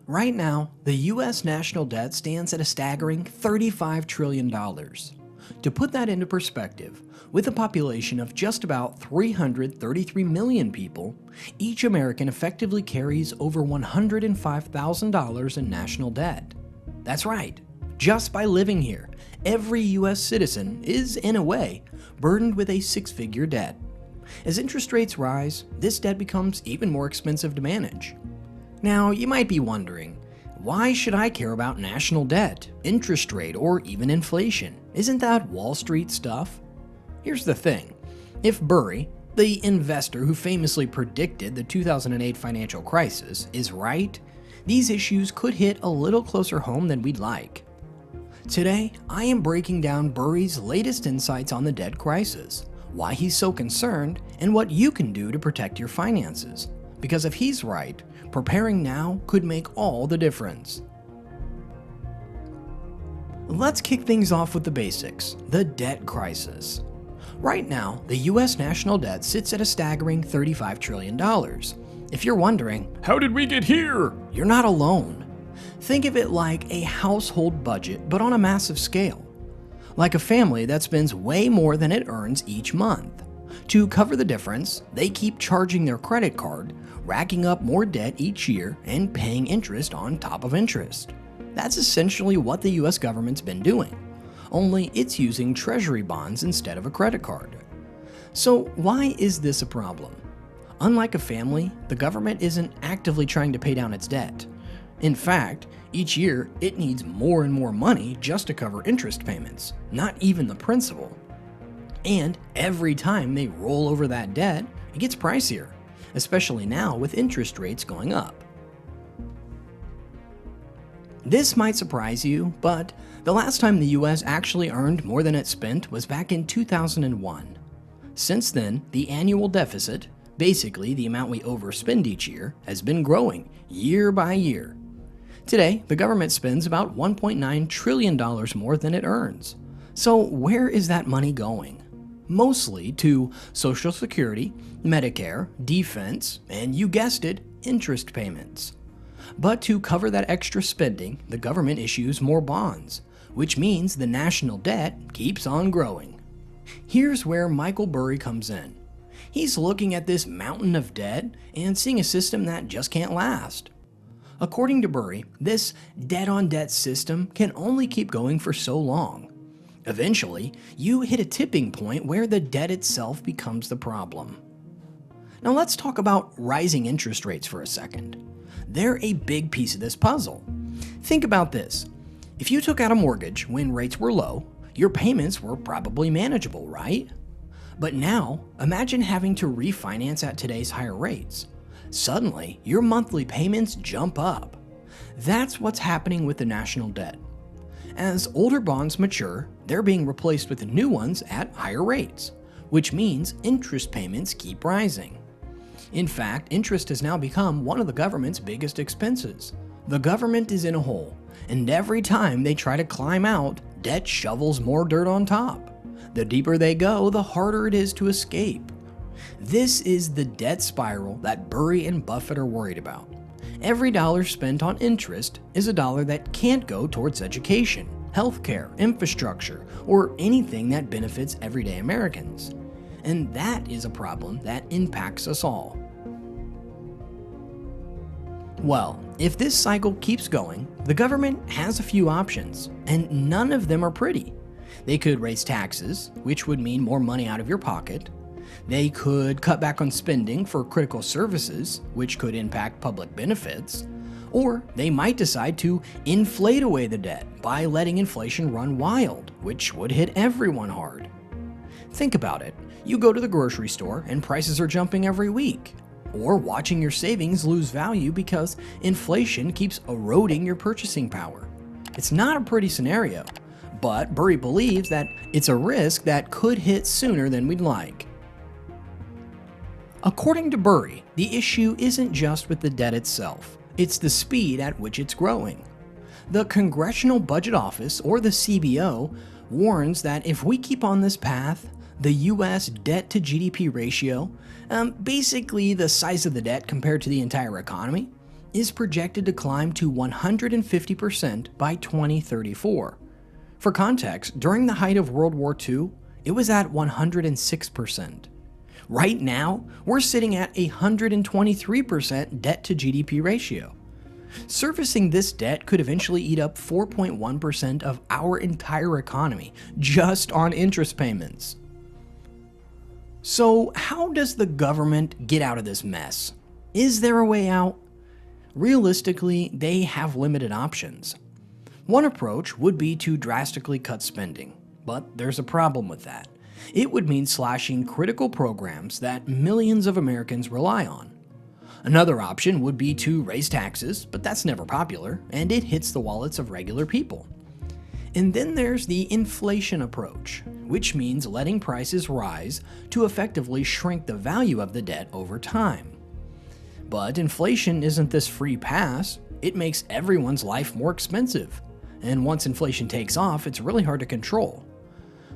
Right now, the US national debt stands at a staggering $35 trillion. To put that into perspective, with a population of just about 333 million people, each American effectively carries over $105,000 in national debt. That's right, just by living here, every US citizen is, in a way, burdened with a six-figure debt. As interest rates rise, this debt becomes even more expensive to manage. Now, you might be wondering, why should I care about national debt, interest rate, or even inflation? Isn't that Wall Street stuff? Here's the thing. If Burry, the investor who famously predicted the 2008 financial crisis, is right, these issues could hit a little closer home than we'd like. Today, I am breaking down Burry's latest insights on the debt crisis, why he's so concerned, and what you can do to protect your finances. Because if he's right, preparing now could make all the difference. Let's kick things off with the basics, the debt crisis. Right now, the US national debt sits at a staggering $35 trillion. If you're wondering, how did we get here? You're not alone. Think of it like a household budget, but on a massive scale. Like a family that spends way more than it earns each month. To cover the difference, they keep charging their credit card, racking up more debt each year, and paying interest on top of interest. That's essentially what the US government's been doing, only it's using treasury bonds instead of a credit card. So why is this a problem? Unlike a family, the government isn't actively trying to pay down its debt. In fact, each year it needs more and more money just to cover interest payments, not even the principal. And every time they roll over that debt, it gets pricier, especially now with interest rates going up. This might surprise you, but the last time the US actually earned more than it spent was back in 2001. Since then, the annual deficit, basically the amount we overspend each year, has been growing year by year. Today, the government spends about $1.9 trillion more than it earns. So where is that money going? Mostly to Social Security, Medicare, defense, and you guessed it, interest payments. But to cover that extra spending, the government issues more bonds, which means the national debt keeps on growing. Here's where Michael Burry comes in. He's looking at this mountain of debt and seeing a system that just can't last. According to Burry, this debt-on-debt system can only keep going for so long. Eventually, you hit a tipping point where the debt itself becomes the problem. Now let's talk about rising interest rates for a second. They're a big piece of this puzzle. Think about this. If you took out a mortgage when rates were low, your payments were probably manageable, right? But now, imagine having to refinance at today's higher rates. Suddenly, your monthly payments jump up. That's what's happening with the national debt. As older bonds mature, they're being replaced with new ones at higher rates, which means interest payments keep rising. In fact, interest has now become one of the government's biggest expenses. The government is in a hole, and every time they try to climb out, debt shovels more dirt on top. The deeper they go, the harder it is to escape. This is the debt spiral that Burry and Buffett are worried about. Every dollar spent on interest is a dollar that can't go towards education, healthcare, infrastructure, or anything that benefits everyday Americans. And that is a problem that impacts us all. Well, if this cycle keeps going, the government has a few options, and none of them are pretty. They could raise taxes, which would mean more money out of your pocket. They could cut back on spending for critical services, which could impact public benefits. Or they might decide to inflate away the debt by letting inflation run wild, which would hit everyone hard. Think about it. You go to the grocery store and prices are jumping every week. Or watching your savings lose value because inflation keeps eroding your purchasing power. It's not a pretty scenario, but Burry believes that it's a risk that could hit sooner than we'd like. According to Burry, the issue isn't just with the debt itself, it's the speed at which it's growing. The Congressional Budget Office, or the CBO, warns that if we keep on this path, the US debt to GDP ratio, basically the size of the debt compared to the entire economy, is projected to climb to 150% by 2034. For context, during the height of World War II, it was at 106%. Right now, we're sitting at 123% debt to GDP ratio. Servicing this debt could eventually eat up 4.1% of our entire economy just on interest payments. So, how does the government get out of this mess? Is there a way out? Realistically, they have limited options. One approach would be to drastically cut spending, but there's a problem with that. It would mean slashing critical programs that millions of Americans rely on. Another option would be to raise taxes, but that's never popular, and it hits the wallets of regular people. And then there's the inflation approach, which means letting prices rise to effectively shrink the value of the debt over time. But inflation isn't this free pass, it makes everyone's life more expensive. And once inflation takes off, it's really hard to control.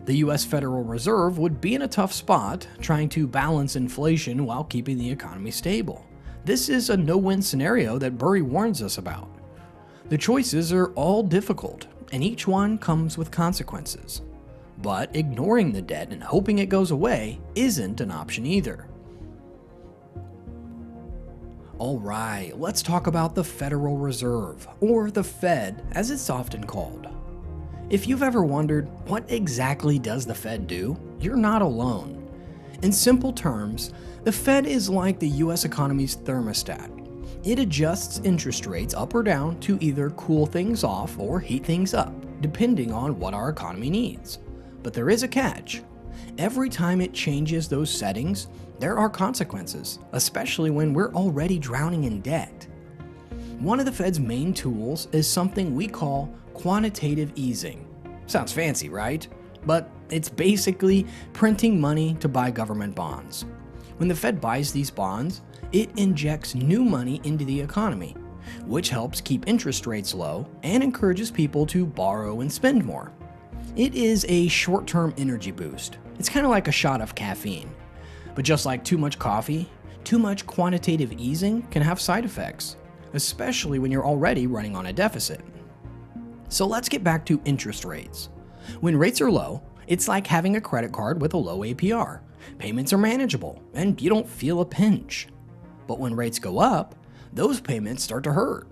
The US Federal Reserve would be in a tough spot trying to balance inflation while keeping the economy stable. This is a no-win scenario that Burry warns us about. The choices are all difficult, and each one comes with consequences. But ignoring the debt and hoping it goes away isn't an option either. Alright, let's talk about the Federal Reserve, or the Fed as it's often called. If you've ever wondered, what exactly does the Fed do? You're not alone. In simple terms, the Fed is like the US economy's thermostat. It adjusts interest rates up or down to either cool things off or heat things up, depending on what our economy needs. But there is a catch. Every time it changes those settings, there are consequences, especially when we're already drowning in debt. One of the Fed's main tools is something we call quantitative easing. Sounds fancy, right? But it's basically printing money to buy government bonds. When the Fed buys these bonds, it injects new money into the economy, which helps keep interest rates low and encourages people to borrow and spend more. It is a short-term energy boost. It's kind of like a shot of caffeine. But just like too much coffee, too much quantitative easing can have side effects, especially when you're already running on a deficit. So let's get back to interest rates. When rates are low, it's like having a credit card with a low APR. Payments are manageable, and you don't feel a pinch. But when rates go up, those payments start to hurt.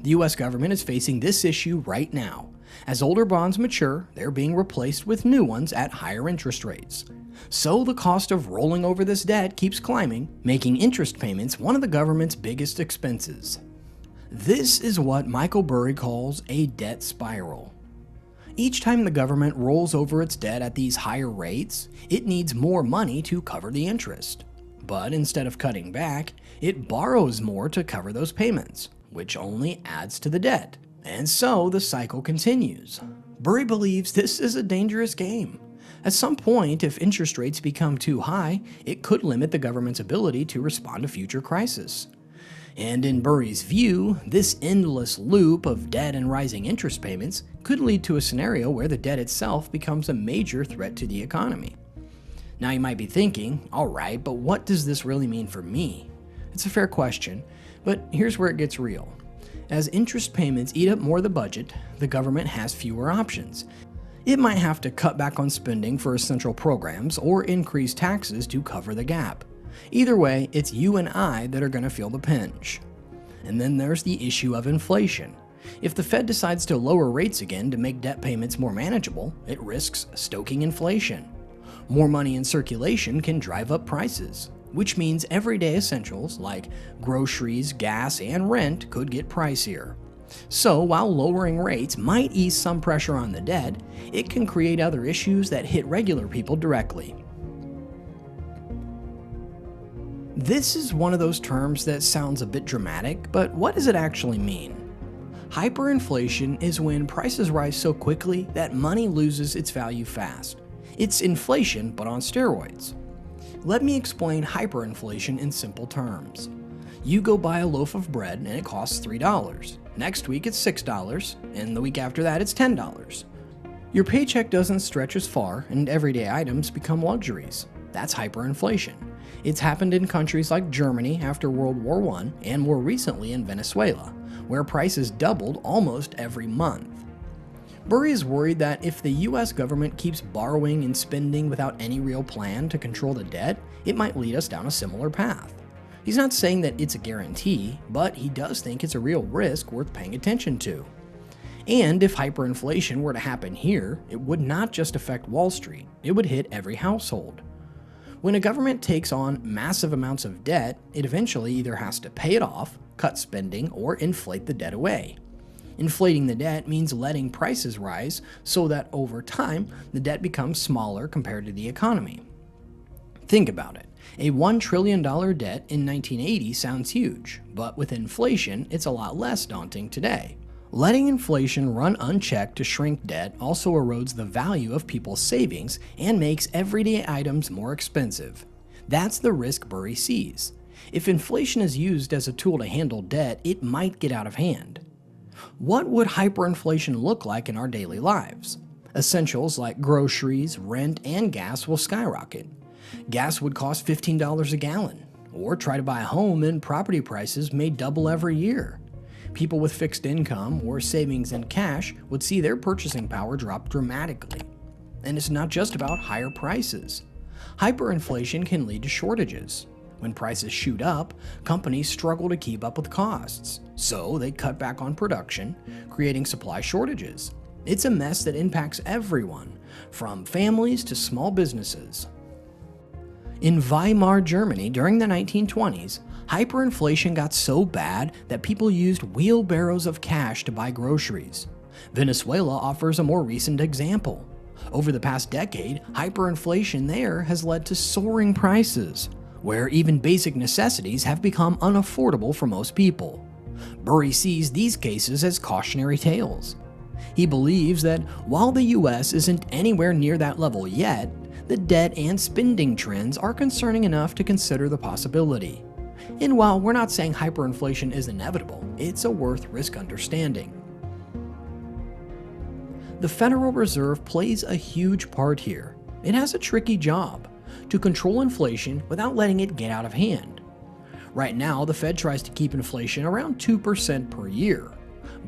The US government is facing this issue right now. As older bonds mature, they're being replaced with new ones at higher interest rates. So the cost of rolling over this debt keeps climbing, making interest payments one of the government's biggest expenses. This is what Michael Burry calls a debt spiral. Each time the government rolls over its debt at these higher rates, it needs more money to cover the interest. But instead of cutting back, it borrows more to cover those payments, which only adds to the debt. And so the cycle continues. Burry believes this is a dangerous game. At some point, if interest rates become too high, it could limit the government's ability to respond to future crises. And in Burry's view, this endless loop of debt and rising interest payments could lead to a scenario where the debt itself becomes a major threat to the economy. Now you might be thinking, alright, but what does this really mean for me? It's a fair question, but here's where it gets real. As interest payments eat up more of the budget, the government has fewer options. It might have to cut back on spending for essential programs or increase taxes to cover the gap. Either way, it's you and I that are going to feel the pinch. And then there's the issue of inflation. If the Fed decides to lower rates again to make debt payments more manageable, it risks stoking inflation. More money in circulation can drive up prices, which means everyday essentials like groceries, gas, and rent could get pricier. So while lowering rates might ease some pressure on the debt, it can create other issues that hit regular people directly. This is one of those terms that sounds a bit dramatic, but what does it actually mean? Hyperinflation is when prices rise so quickly that money loses its value fast. It's inflation, but on steroids. Let me explain hyperinflation in simple terms. You go buy a loaf of bread and it costs $3. Next week it's $6, and the week after that it's $10. Your paycheck doesn't stretch as far, and everyday items become luxuries. That's hyperinflation. It's happened in countries like Germany after World War I and more recently in Venezuela, where prices doubled almost every month. Burry is worried that if the US government keeps borrowing and spending without any real plan to control the debt, it might lead us down a similar path. He's not saying that it's a guarantee, but he does think it's a real risk worth paying attention to. And if hyperinflation were to happen here, it would not just affect Wall Street, it would hit every household. When a government takes on massive amounts of debt, it eventually either has to pay it off, cut spending, or inflate the debt away. Inflating the debt means letting prices rise so that over time, the debt becomes smaller compared to the economy. Think about it. A $1 trillion debt in 1980 sounds huge, but with inflation, it's a lot less daunting today. Letting inflation run unchecked to shrink debt also erodes the value of people's savings and makes everyday items more expensive. That's the risk Burry sees. If inflation is used as a tool to handle debt, it might get out of hand. What would hyperinflation look like in our daily lives? Essentials like groceries, rent, and gas will skyrocket. Gas would cost $15 a gallon, or try to buy a home and property prices may double every year. People with fixed income or savings in cash would see their purchasing power drop dramatically. And it's not just about higher prices. Hyperinflation can lead to shortages. When prices shoot up, companies struggle to keep up with costs, so they cut back on production, creating supply shortages. It's a mess that impacts everyone, from families to small businesses. In Weimar, Germany during the 1920s, hyperinflation got so bad that people used wheelbarrows of cash to buy groceries. Venezuela offers a more recent example. Over the past decade, hyperinflation there has led to soaring prices, where even basic necessities have become unaffordable for most people. Burry sees these cases as cautionary tales. He believes that while the US isn't anywhere near that level yet, the debt and spending trends are concerning enough to consider the possibility. And while we're not saying hyperinflation is inevitable, it's a worth risk understanding. The Federal Reserve plays a huge part here. It has a tricky job: to control inflation without letting it get out of hand. Right now, the Fed tries to keep inflation around 2% per year.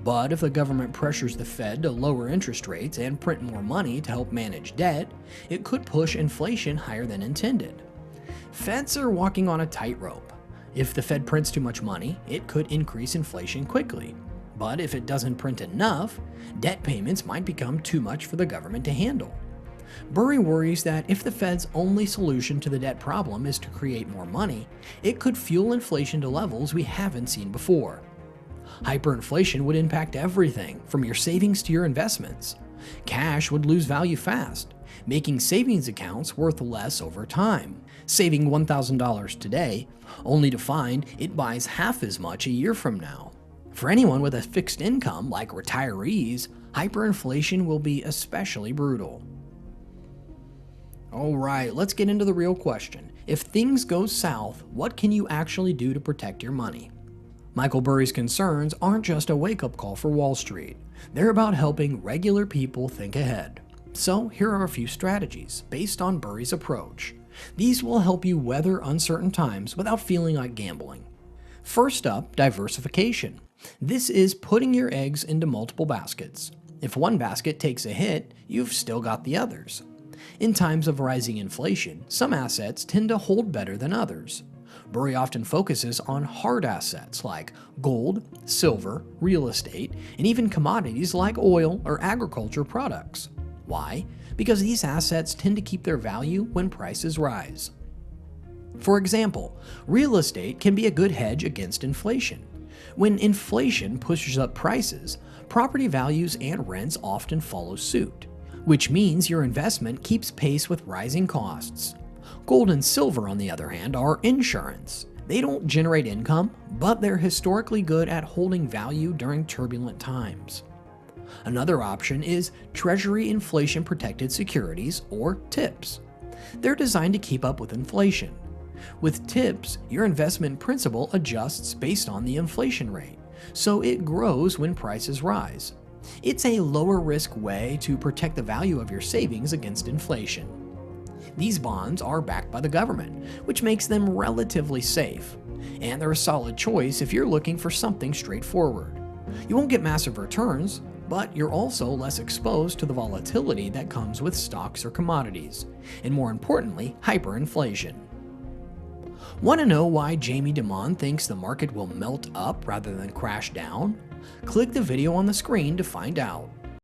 But if the government pressures the Fed to lower interest rates and print more money to help manage debt, it could push inflation higher than intended. Feds are walking on a tightrope. If the Fed prints too much money, it could increase inflation quickly. But if it doesn't print enough, debt payments might become too much for the government to handle. Burry worries that if the Fed's only solution to the debt problem is to create more money, it could fuel inflation to levels we haven't seen before. Hyperinflation would impact everything from your savings to your investments. Cash would lose value fast, making savings accounts worth less over time. Saving $1,000 today, only to find it buys half as much a year from now. For anyone with a fixed income like retirees, hyperinflation will be especially brutal. Alright, let's get into the real question. If things go south, what can you actually do to protect your money? Michael Burry's concerns aren't just a wake-up call for Wall Street. They're about helping regular people think ahead. So here are a few strategies based on Burry's approach. These will help you weather uncertain times without feeling like gambling. First up, diversification. This is putting your eggs into multiple baskets. If one basket takes a hit, you've still got the others. In times of rising inflation, some assets tend to hold better than others. Burry often focuses on hard assets like gold, silver, real estate, and even commodities like oil or agriculture products. Why? Because these assets tend to keep their value when prices rise. For example, real estate can be a good hedge against inflation. When inflation pushes up prices, property values and rents often follow suit, which means your investment keeps pace with rising costs. Gold and silver, on the other hand, are insurance. They don't generate income, but they're historically good at holding value during turbulent times. Another option is Treasury Inflation Protected Securities, or TIPS. They're designed to keep up with inflation. With TIPS, your investment principal adjusts based on the inflation rate, so it grows when prices rise. It's a lower risk way to protect the value of your savings against inflation. These bonds are backed by the government, which makes them relatively safe, and they're a solid choice if you're looking for something straightforward. You won't get massive returns, but you're also less exposed to the volatility that comes with stocks or commodities, and more importantly, hyperinflation. Want to know why Jamie Dimon thinks the market will melt up rather than crash down? Click the video on the screen to find out.